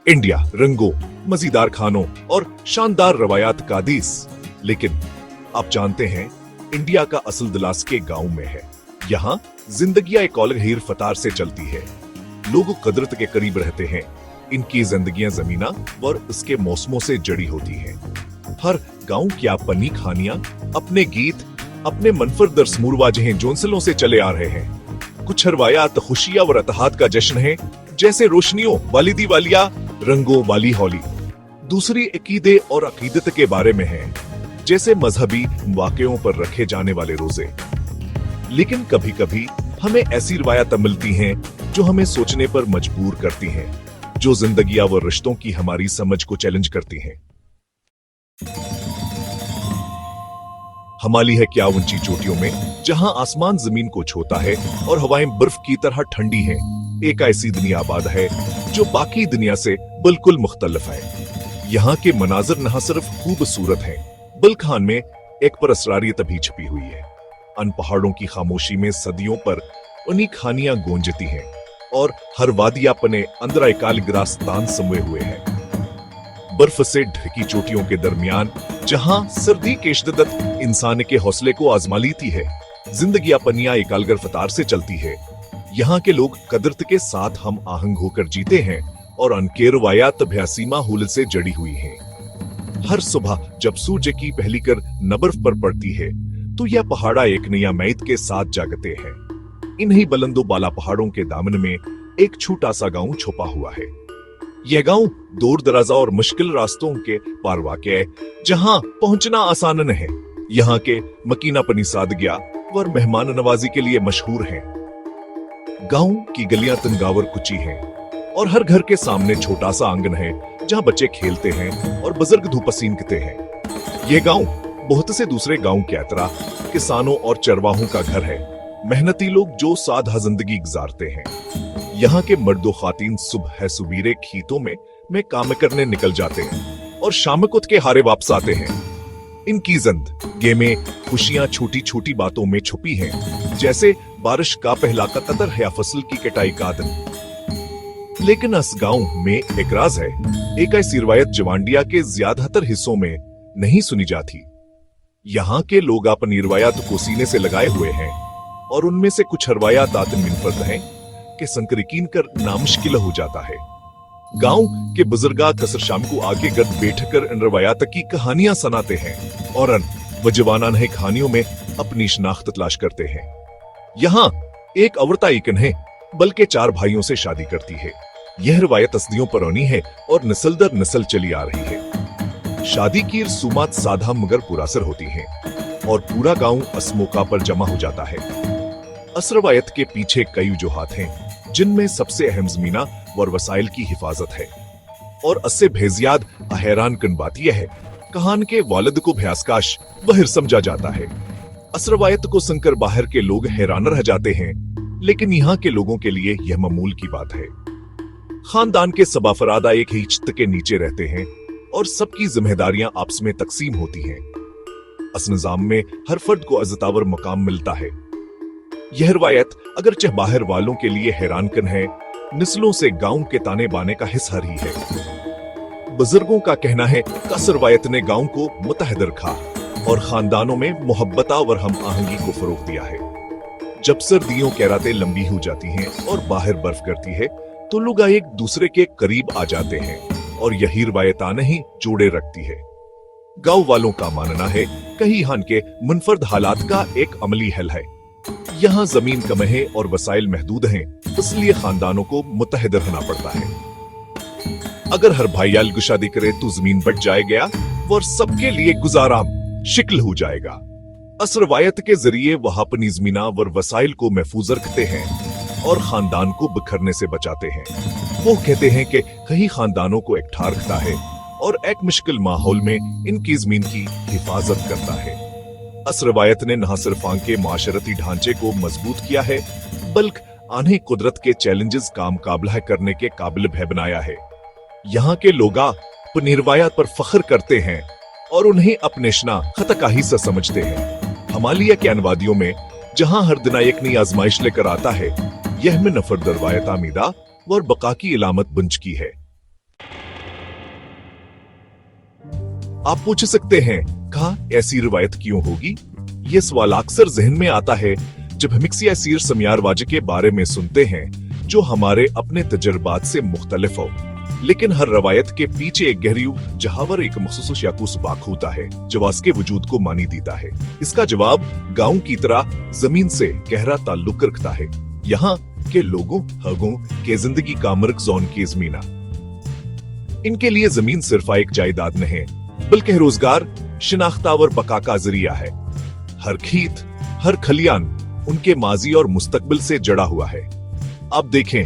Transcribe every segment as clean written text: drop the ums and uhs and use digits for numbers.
India रंगों, मजेदार खानों और शानदार रवायात का देश। लेकिन आप जानते हैं, इंडिया का असल दिलास के गांव में है। यहाँ जिंदगियां एक अलग हीर फतार से चलती है। लोग कुदरत के करीब रहते हैं। इनकी जिंदगियां जमीना और उसके मौसमों से जड़ी होती हैं। हर गांव की अपनी कहानियां, अपने गीत, अपने मनफरद रस्म रिवाजें जोनसलों से चले आ रहे हैं। कुछ रवायात खुशियां और इत्तेहाद का जश्न है, जैसे रोशनियों वाली दिवालिया, रंगों वाली होली। दूसरी अकीदे और अकीदत के बारे में है, जैसे मजहबी वाक़ियों पर रखे जाने वाले रोजे। लेकिन कभी कभी हमें ऐसी रिवायतें मिलती हैं जो हमें सोचने पर मजबूर करती हैं, जो जिंदगियां व रिश्तों की हमारी समझ को चैलेंज करती हैं। हिमालय है क्या ऊंची चोटियों में, जहां आसमान जमीन को छूता है और हवाएं बर्फ की तरह ठंडी हैं। एक ऐसी दुनिया आबाद है जो बाकी दुनिया से बिल्कुल मुख्तलिफ है। यहाँ के मनाजर न सिर्फ खूबसूरत हैं, बल्कि खान में एक पर असरारियत भी छुपी हुई है। अन पहाड़ों की खामोशी में सदियों पर उन्हीं कहानियां गूंजती हैं और हर वादी अपने अंदर एकाल गिरास्तान समये हुए है। बर्फ से ढकी चोटियों के दरमियान जहां सर्दी के शिद्दत इंसान के हौसले को आजमा लेती है, जिंदगी अपनिया एकालगर फतार से चलती है। यहाँ के लोग कुदरत के साथ हम आहंग होकर जीते हैं और उनके रवायात भयासीमा हुल से जड़ी हुई हैं। हर सुबह जब सूरज की पहली कर नबर्फ पर पड़ती है, तो यह पहाड़ा एक नया मैद के साथ जागते हैं। इन्हीं बुलंदो बाला पहाड़ों के दामन में एक छोटा सा गांव छुपा हुआ है। यह गांव दूर दराजा और मुश्किल रास्तों के पार वाक़या है, जहां पहुंचना आसान न है। यहाँ के मकीनापनी सादगिया और मेहमान नवाजी के लिए मशहूर हैं। गांव की गलियां तंगावर कुची हैं और हर घर के सामने छोटा सा आंगन है, जहां बच्चे खेलते हैं और बुजुर्ग धूप पसीनते हैं। यह गांव बहुत से दूसरे गांव की तरह किसानों और चरवाहों का घर है। मेहनती लोग जो सादा जिंदगी गुजारते हैं। यहाँ के मर्दो खातीन सुबह सुबीरे खेतों में काम करने निकल जाते हैं और शाम को के हारे वापस आते हैं। इनकी जिंदगी में खुशियां छोटी छोटी बातों में छुपी हैं, जैसे बारिश का पहला कतर या फसल की कटाई का दिन। लेकिन इस गांव में एक राज है, एक ऐसी रिवायत जवांडिया के ज्यादातर हिस्सों में नहीं सुनी जाती। यहाँ के लोग अपनी रिवायत को सीने से लगाए हुए हैं और उनमें से कुछ रिवायत मुनफरद हैं कि संकरीकीन कर नामुश्किल हो जाता है। गांव के बुजुर्गा कसर शाम को आगे गद बैठकर इन रिवायत की कहानियां सुनाते हैं और वो जवाना नए कहानियों में अपनी शनाख्त तलाश करते हैं। यहाँ एक औरत एक है, बल्कि 4 भाइयों से शादी करती है। यह रिवायत असदियों पुरानी है और नस्ल दर नस्ल चली आ रही है। शादी की रसूमात सादा मगर पुरासर होती हैं और पूरा गांव इस मौका पर जमा हो जाता है। इस रिवायत के पीछे कई वजूहात हैं, जिनमें सबसे अहम जमीना और वसाइल की हिफाजत है। और इससे भेजियाद हैरान कन बात यह है, कहान के वालिद को भयासकाश बहिर समझा जाता है। इस रिवायत को सुनकर बाहर के लोग हैरान रह जाते हैं, लेकिन यहाँ के लोगों के लिए यह मामूल की बात है। खानदान के सब अफरादा एक ही छत के नीचे रहते हैं और सबकी जिम्मेदारियां आपस में तकसीम होती हैं। इस निजाम में हर फर्द को अज़्ज़तावर मकाम मिलता है। यह रिवायत अगरचे बाहर वालों के लिए हैरानकन है, नस्लों से गांव के ताने बाने का हिस्सा रही है। बुजुर्गों का कहना है कि इस रिवायत ने गांव को मुतहद रखा और खानदानों में मोहब्बत और हम आहंगी को फरोग दिया है। जब सर्दियों की रातें लंबी हो जाती हैं और बाहर बर्फ गिरती है, तो लोग एक दूसरे के करीब आ जाते हैं और यही रिवायत नहीं जोड़े रखती है। गांव वालों का मानना है कहीं हान के मुनफरद हालात का एक अमली हल है। यहाँ जमीन कम है और वसाइल महदूद हैं, इसलिए खानदानों को मुत्तहिद रहना पड़ता है। अगर हर भाई याल शादी करे तो जमीन बट जाएगा और सबके लिए गुजारा शिकल हो जाएगा। इस रिवायत के जरिए वह अपनी जमीना व वसाइल को महफूज रखते हैं और खानदान को बिखरने से बचाते हैं। वो कहते हैं कि कहीं खानदानों को इकट्ठा रखता है और एक मुश्किल माहौल में इनकी जमीन की हिफाजत करता है। इस रिवायत ने न सिर्फ के माशरती ढांचे को मजबूत किया है, बल्कि आने कुदरत के चैलेंजेस का मुकाबला करने के काबिल भी बनाया है। यहाँ के लोग अपनी रिवायत पर फख्र करते हैं और उन्हें अपने शना खतका हिस्सा समझते हैं। हिमालय के अनवादियों में जहाँ हर दिन एक नई आजमाइश लेकर आता है, यह में नफरत रिवायत आमीदा और बका की इलामत बन चुकी है। आप पूछ सकते हैं, कहा ऐसी रिवायत क्यों होगी? ये सवाल अक्सर जहन में आता है जब हम किसी ऐसी समियारवाज के बारे में सुनते हैं जो हमारे अपने तजर्बात से मुख्तलिफ हो। लेकिन हर रवायत के पीछे एक गहरी जहावर एक मखसूस याकूस बाक होता है जो उसके वजूद को मानी देता है। इसका जवाब गांव की तरह जमीन से गहरा ताल्लुक रखता है। यहाँ के लोगों हगों के जिंदगी का मर्कज़ उनकी ज़मीना। इनके लिए जमीन सिर्फ एक जायदाद नहीं बल्कि रोजगार, शिनाख्ता और बका का जरिया है। हर खेत, हर खलियान उनके माजी और मुस्तकबिल से जड़ा हुआ है। आप देखें,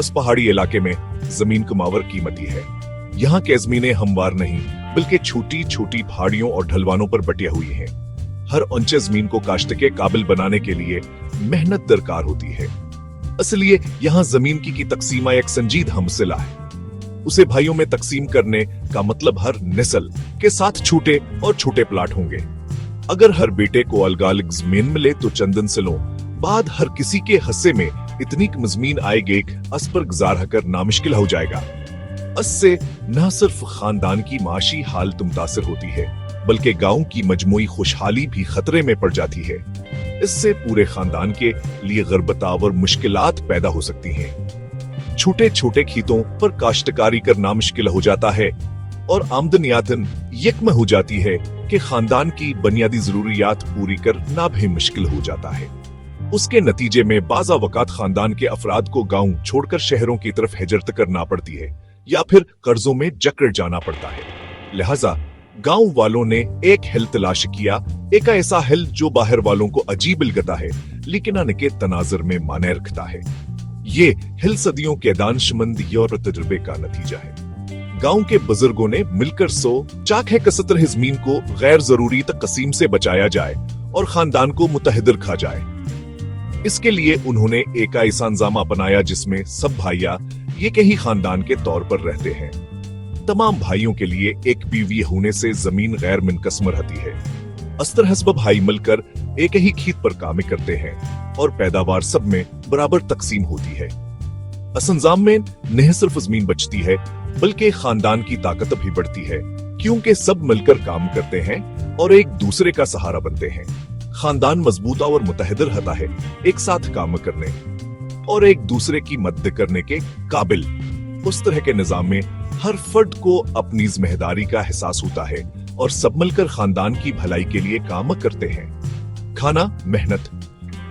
इस पहाड़ी इलाके में जमीन कमावर कीमती है। यहाँ के जमीनें हमवार नहीं बल्कि छोटी छोटी पहाड़ियों और ढलवानों पर बटी हुई हैं। हर ऊंचे जमीन को काश्त के काबिल बनाने के लिए मेहनत दरकार होती है। इसलिए यहाँ जमीन की तकसीमा एक संजीदा मसला है। उसे भाइयों में तकसीम करने का मतलब हर नस्ल के साथ छोटे और छोटे प्लाट होंगे। अगर हर बेटे को अलग-अलग जमीन मिले तो चंदन सालों बाद हर किसी के हिस्से में इतनी जमीन आएगी अस पर गुजारा कर नामुश्किल हो जाएगा। इससे न सिर्फ खानदान की माशी हालत मुतासिर होती है बल्कि गांव की मजमूई खुशहाली भी खतरे में पड़ जाती है। इससे पूरे खानदान के लिए गुर्बत और मुश्किलात पैदा हो सकती हैं। छोटे छोटे खेतों पर काश्तकारी करना मुश्किल हो जाता है और आमदनियातन यकम हो जाती है कि खानदान की बुनियादी जरूरियात पूरी करना भी मुश्किल हो जाता है। उसके नतीजे में बाज़ा वक़ात खानदान के अफराद को गांव छोड़कर शहरों की तरफ हिजरत करना पड़ती है या फिर कर्जों में जकड़ जाना पड़ता है। लिहाजा गांव वालों ने एक हिल तलाश किया, एक ऐसा हिल जो बाहर वालों को अजीब लगता है लेकिन उनके तनाजर में माने रखता है। ये हिल सदियों के दानशमंद और तजुर्बे का नतीजा है। गांव के बुजुर्गों ने मिलकर चाक है कसतर जमीन को गैर जरूरी तकसीम से बचाया जाए और खानदान को मुतहदर खा जाए। इसके लिए उन्होंने एक ऐसा इंजामा बनाया जिसमें सब भाइया एक ही खानदान के तौर पर रहते हैं। तमाम भाइयों के लिए एक बीवी होने से जमीन गैर मुनकस्म रहती है। अस्तर हस्ब भाई मिलकर एक ही खेत पर काम करते हैं और पैदावार सब में बराबर तकसीम होती है। इस इंजाम में न सिर्फ जमीन बचती है बल्कि खानदान की ताकत भी बढ़ती है क्योंकि सब मिलकर काम करते हैं और एक दूसरे का सहारा बनते हैं। खानदान मजबूत और मुतहदर रहता है, एक साथ काम करने और एक दूसरे की मदद करने के काबिल। उस तरह के निजाम में हर फर्द को अपनी जिम्मेदारी का एहसास होता है और सब मिलकर खानदान की भलाई के लिए काम करते हैं। खाना, मेहनत,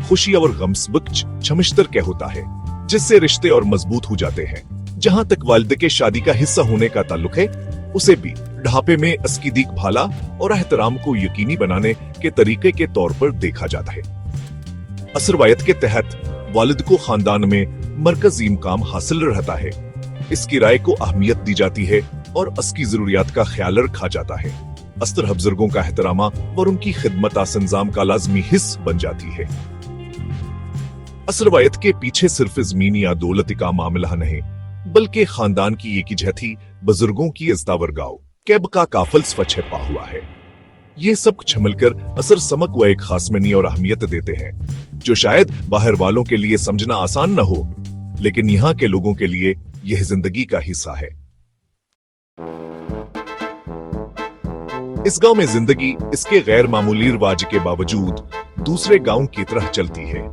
खुशी और गम सबक छमिश्तर के होता है जिससे रिश्ते और मजबूत हो जाते हैं। जहाँ तक वालिद के शादी का हिस्सा होने का ताल्लुक है, उसे भी ढापे में इसकी देखभाल और एहतराम को यकीनी बनाने के तरीके के तौर पर देखा जाता है। इस रवायत के तहत वालिद को खानदान में मरकजी मुकाम हासिल रहता है। इसकी राय को अहमियत दी जाती है और इसकी जरूरियात का ख्याल रखा जाता है। इस तरह बुजुर्गों का एहतराम और उनकी खिदमत संजाम का लाजमी हिस्सा बन जाती है। इस रवायत के पीछे सिर्फ जमीन या दौलत का मामला नहीं बल्कि खानदान की एक वजह थी बुजुर्गों की इज़्ज़त-व-गाव कैब का काफल स्वच्छ छिपा हुआ है। ये सब कुछ मिलकर असर समक व एक खास मनी और अहमियत देते हैं जो शायद बाहर वालों के लिए समझना आसान न हो लेकिन यहाँ के लोगों के लिए यह जिंदगी का हिस्सा है। इस गांव में जिंदगी इसके गैर मामूली रिवाज के बावजूद दूसरे गांव की तरह चलती है।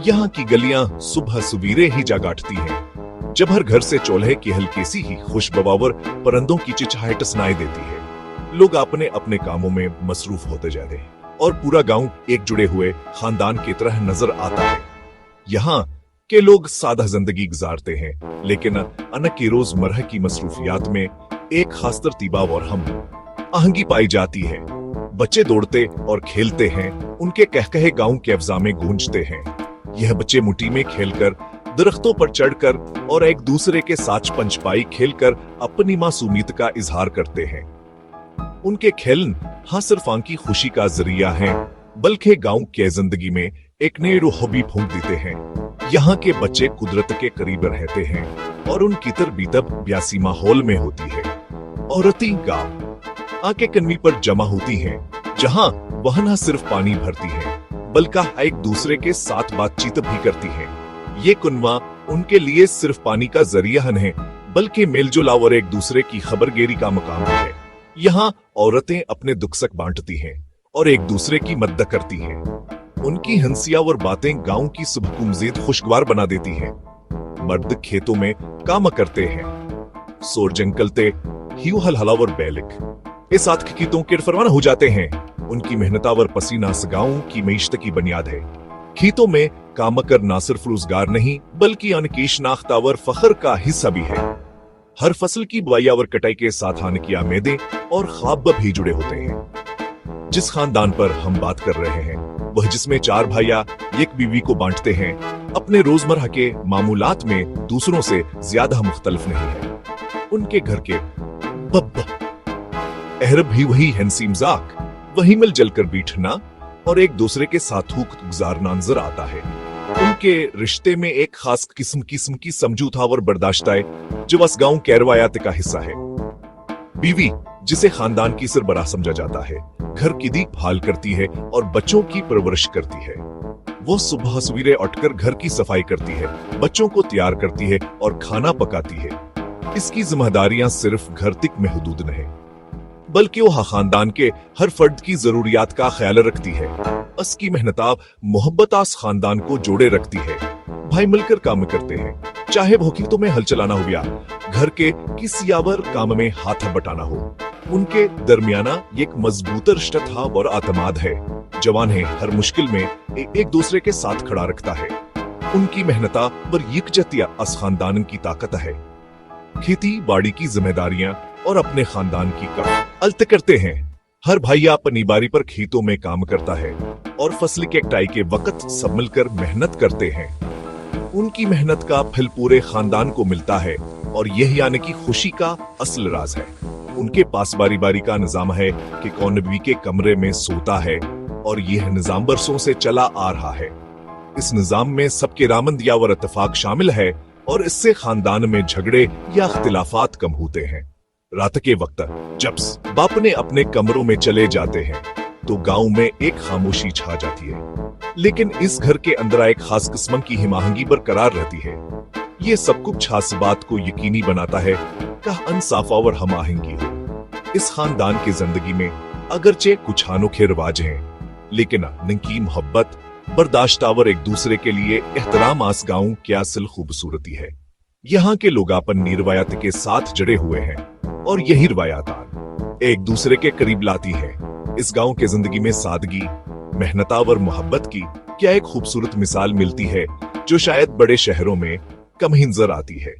यहाँ की गलियां सुबह सुबीरे ही जागाटती हैं जब हर घर से चूल्हे की हल्की सी ही खुशबवावर परंदों की चिचहाहट सुनाई देती है। लोग अपने अपने कामों में मसरूफ होते जाते हैं और पूरा गांव एक जुड़े हुए खानदान की तरह नजर आता है। यहाँ के लोग सादा जिंदगी गुजारते हैं लेकिन अनकी रोजमर्रा की मसरूफियात में एक खास तरतीबा और हम आहंगी पाई जाती है। बच्चे दौड़ते और खेलते हैं, उनके कहकहे गांव के अफ़ज़ा में गूंजते हैं। यह बच्चे मुट्ठी में खेलकर, दरख्तों पर चढ़कर और एक दूसरे के साथ पंचपाई खेलकर अपनी मासूमियत का इजहार करते हैं। उनके खेल हाँ सिर्फ आंकी खुशी का जरिया है बल्कि गांव के जिंदगी में एक नई रूह भी फूंक देते हैं। यहाँ के बच्चे कुदरत के करीब रहते हैं और उनकी तरबीयत ब्यासी माहौल में होती है। औरतें गांव आके कन्वी पर जमा होती हैं जहाँ वह न सिर्फ पानी भरती हैं बल्कि एक दूसरे के साथ बातचीत भी करती हैं। ये कुनवा उनके लिए सिर्फ पानी का जरिया नहीं बल्कि मेलजोल और एक दूसरे की खबरगेरी का मकाम है। यहाँ औरतें अपने दुख सुख बांटती हैं और एक दूसरे की मदद करती हैं। उनकी हंसियां और बातें गांव की सुबह को मजीद खुशगवार बना देती हैं। मर्द खेतों में काम करते हैं, सोर जंगलते हिउ हलहलावर बैलिक ये साथ कीतों के फरवाना हो जाते हैं। उनकी मेहनतावर पसीना गांव की मईशत की बुनियाद है। खेतों में काम कर ना सिर्फ रोजगार नहीं बल्कि अनकी शनाख्तावर फखर का हिस्सा भी है। हर फसल की बुआई और कटाई के साथ आने की आमेदें और ख्वाब भी जुड़े होते हैं। जिस खानदान पर हम बात कर रहे हैं वह जिसमें 4 भाइया एक बीवी को बांटते हैं, अपने रोजमर्रा के मामूलात में दूसरों से ज्यादा मुख्तलिफ नहीं है। उनके घर के बब्बा अहरब भी वही हंसी मजाक, वही मिल जल कर बैठना और एक दूसरे के साथ गुजारना नजर आता है। उनके रिश्ते में एक खास किस्म की समझौता और बर्दाश्त है जो बस गांव के रवायात का हिस्सा है। बीवी जिसे खानदान की सरबराह समझा जाता है, घर की देखभाल करती है और बच्चों की परवरिश करती है। वो सुबह सवेरे उठकर घर की सफाई करती है, बच्चों को तैयार करती है और खाना पकाती है। इसकी जिम्मेदारियां सिर्फ घर तक महदूद नहीं बल्कि वो खानदान के हर फर्द की जरूरियात का ख्याल रखती है। उसकी मेहनता मोहब्बत आस खानदान को जोड़े रखती है। भाई मिलकर काम करते हैं, चाहे भोखीतों में हल चलाना हो या घर के किसी यावर काम में हाथ बटाना हो। उनके दरमियाना एक मजबूत रिश्ता था और आतमाद है। जवान है हर मुश्किल में एक दूसरे के साथ खड़ा रखता है। उनकी मेहनता पर यकजहतिया अस खानदान की ताकत है। खेती बाड़ी की जिम्मेदारियां और अपने खानदान की अल्त करते हैं। हर भाई अपनी बारी पर खेतों में काम करता है और फसल के कटाई के वक्त सब मिलकर मेहनत करते हैं। उनकी मेहनत का फल पूरे खानदान को मिलता है और यही आने की खुशी का असल राज है। उनके पास बारी बारी का निजाम है कि कौन बीवी के कमरे में सोता है और यह निजाम बरसों से चला आ रहा है। इस निजाम में सबके रामंदिया और इत्तेफाक शामिल है और इससे खानदान में झगड़े या इख्तिलाफात कम होते हैं। रात के वक्त जब बाप ने अपने कमरों में चले जाते हैं तो गांव में एक खामोशी छा जाती है, लेकिन इस घर के अंदर एक खास किस्म की हिमाहंगी बरकरार रहती है। ये सब कुछ खास बात को यकीनी बनाता है कि इंसाफ और हम आहंगी हो। इस खानदान की जिंदगी में अगरचे कुछ अनोखे रिवाज हैं, लेकिन निकी मोहब्बत बर्दाश्त और एक दूसरे के लिए एहतराम आस गाँव की असल खूबसूरती है। यहाँ के लोग अपन रिवायत के साथ जुड़े हुए हैं और यही रिवायात एक दूसरे के करीब लाती है। इस गांव के जिंदगी में सादगी, मेहनत और मोहब्बत की क्या एक खूबसूरत मिसाल मिलती है जो शायद बड़े शहरों में कम ही नजर आती है।